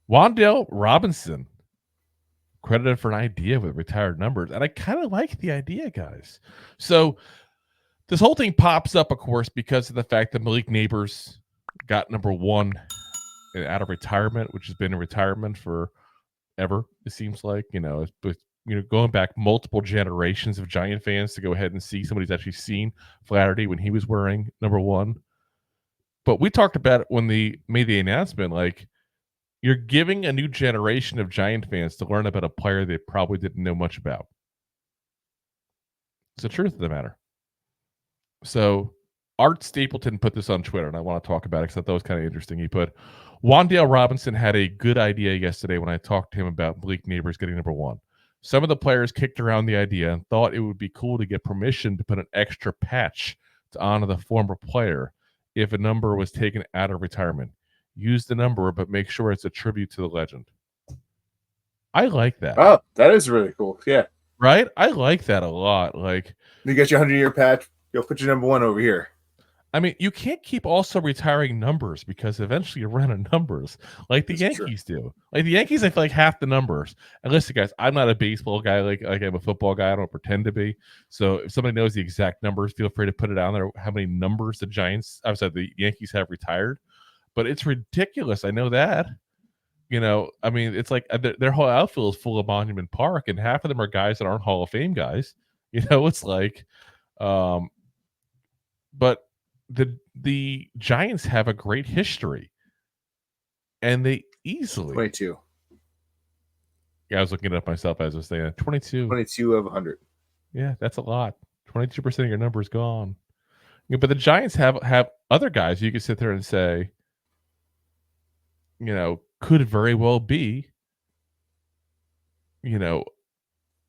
Wan'Dale Robinson, credited for an idea with retired numbers. And I kind of like the idea, guys. So this whole thing pops up, of course, because of the fact that Malik Nabers got number 1 out of retirement, which has been in retirement for ever, it seems like. But going back multiple generations of Giant fans to go ahead and see somebody's actually seen Flaherty when he was wearing number 1. But we talked about it when they made the announcement, like, you're giving a new generation of Giant fans to learn about a player they probably didn't know much about. It's the truth of the matter. So Art Stapleton put this on Twitter, and I want to talk about it because I thought it was kind of interesting. He put, Wan'Dale Robinson had a good idea yesterday when I talked to him about Malik Nabers getting number 1. Some of the players kicked around the idea and thought it would be cool to get permission to put an extra patch to honor the former player if a number was taken out of retirement. Use the number, but make sure it's a tribute to the legend. I like that. Oh, that is really cool. Yeah. Right? I like that a lot. Like, you get your 100-year patch, you'll put your number 1 over here. I mean, you can't keep also retiring numbers because eventually you run out of numbers like the Yankees do. Like the Yankees, I feel like half the numbers. And listen, guys, I'm not a baseball guy like I'm a football guy. I don't pretend to be. So if somebody knows the exact numbers, feel free to put it down there. How many numbers the Yankees have retired? But it's ridiculous. I know that. I mean, it's like their whole outfield is full of Monument Park, and half of them are guys that aren't Hall of Fame guys. It's like, but the Giants have a great history, and they easily 22. Yeah, I was looking it up myself as I was saying 22 of 100. Yeah, that's a lot. 22% of your number is gone. But the Giants have other guys you can sit there and say, could very well be,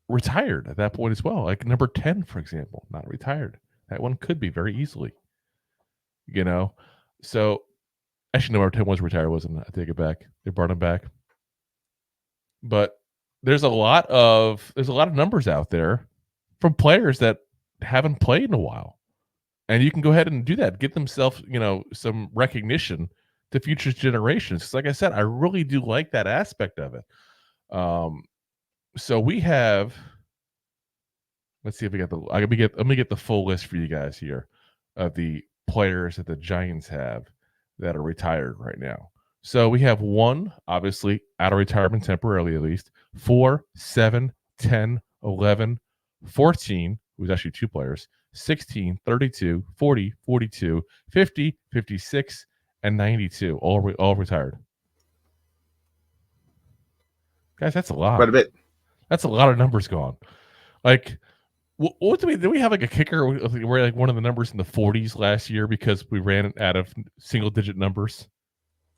retired at that point as well. Like number 10, for example, not retired. That one could be very easily. So actually, number 10 was retired, wasn't it? I take it back. They brought him back. But there's a lot of numbers out there from players that haven't played in a while. And you can go ahead and do that. Get themselves, some recognition to future generations. Because like I said, I really do like that aspect of it. So we have, let's see if we got let me get the full list for you guys here of the players that the Giants have that are retired right now. So we have 1, obviously, out of retirement temporarily at least, 4, 7, 10, 11, 14, who's actually 2 players, 16, 32, 40, 42, 50, 56, and 92, all retired. Guys, that's a lot. Quite a bit. That's a lot of numbers gone. Like, what did we have like a kicker? We're like one of the numbers in the 40s last year because we ran out of single-digit numbers.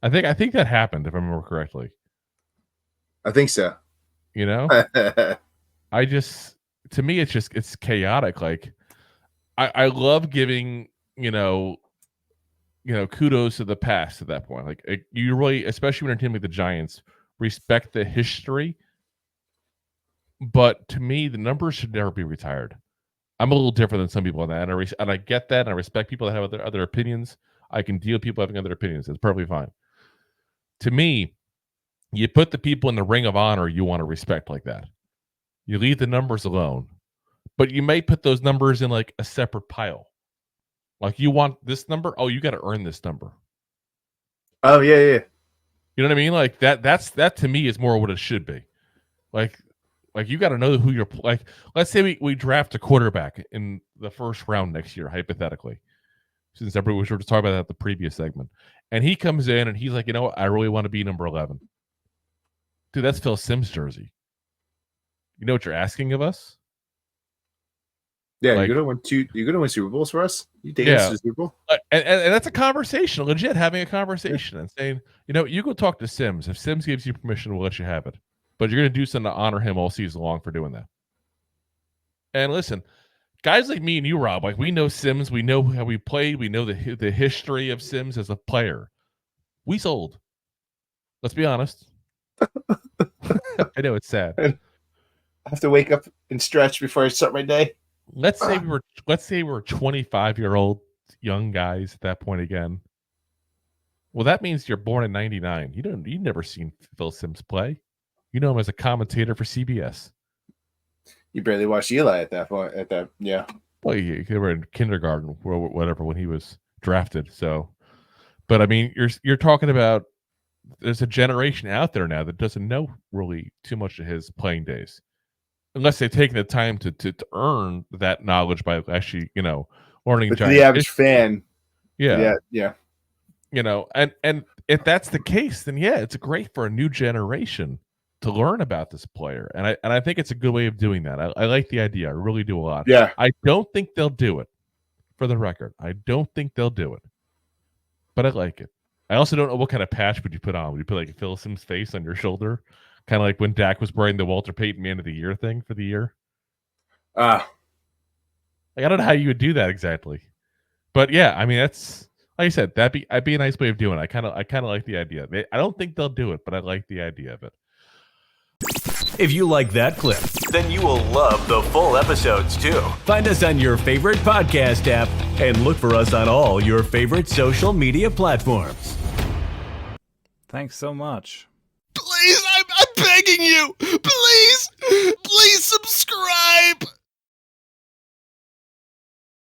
I think that happened, if I remember correctly. I think so. To me, it's chaotic. Like, I love giving, kudos to the past at that point. Like, you really, especially when you're a team like the Giants, respect the history. But to me, the numbers should never be retired. I'm a little different than some people on that, and I get that, and I respect people that have other opinions. I can deal with people having other opinions. It's perfectly fine. To me, you put the people in the ring of honor you want to respect like that. You leave the numbers alone, but you may put those numbers in like a separate pile. Like, you want this number? Oh, you got to earn this number. Oh, yeah. You know what I mean? Like that to me is more what it should be. Like you got to know who you're like. Let's say we draft a quarterback in the first round next year, hypothetically. Since everybody was talking about that the previous segment, and he comes in and he's like, I really want to be number 11. Dude, that's Phil Simms' jersey. You know what you're asking of us? Yeah, you're gonna win Super Bowls for us. You take us to the Super Bowl, and that's a conversation, legit having a conversation and saying, you go talk to Simms. If Simms gives you permission, we'll let you have it. But you're gonna do something to honor him all season long for doing that. And listen, guys like me and you, Rob, like, we know Simms, we know how we played, we know the history of Simms as a player. We sold. Let's be honest. I know it's sad. I have to wake up and stretch before I start my day. Let's say we were 25-year-old young guys at that point again. Well, that means you're born in '99. You've never seen Phil Simms play. You know him as a commentator for CBS. You barely watched Eli at that point. Yeah. Well, they were in kindergarten or whatever when he was drafted. So, but I mean, you're talking about there's a generation out there now that doesn't know really too much of his playing days, unless they've taken the time to earn that knowledge by actually, learning. But to the average fan, yeah. And if that's the case, then yeah, it's great for a new generation to learn about this player, and I think it's a good way of doing that. I like the idea. I really do a lot. Yeah. I don't think they'll do it. For the record, I don't think they'll do it, but I like it. I also don't know what kind of patch would you put on. Would you put like a Phil Simms face on your shoulder, kind of like when Dak was wearing the Walter Payton Man of the Year thing for the year? Like, I don't know how you would do that exactly, but yeah, I mean that's like I said, that'd be a nice way of doing it. I kind of like the idea. I don't think they'll do it, but I like the idea of it. If you like that clip, then you will love the full episodes too. Find us on your favorite podcast app and look for us on all your favorite social media platforms. Thanks so much. Please, I'm begging you.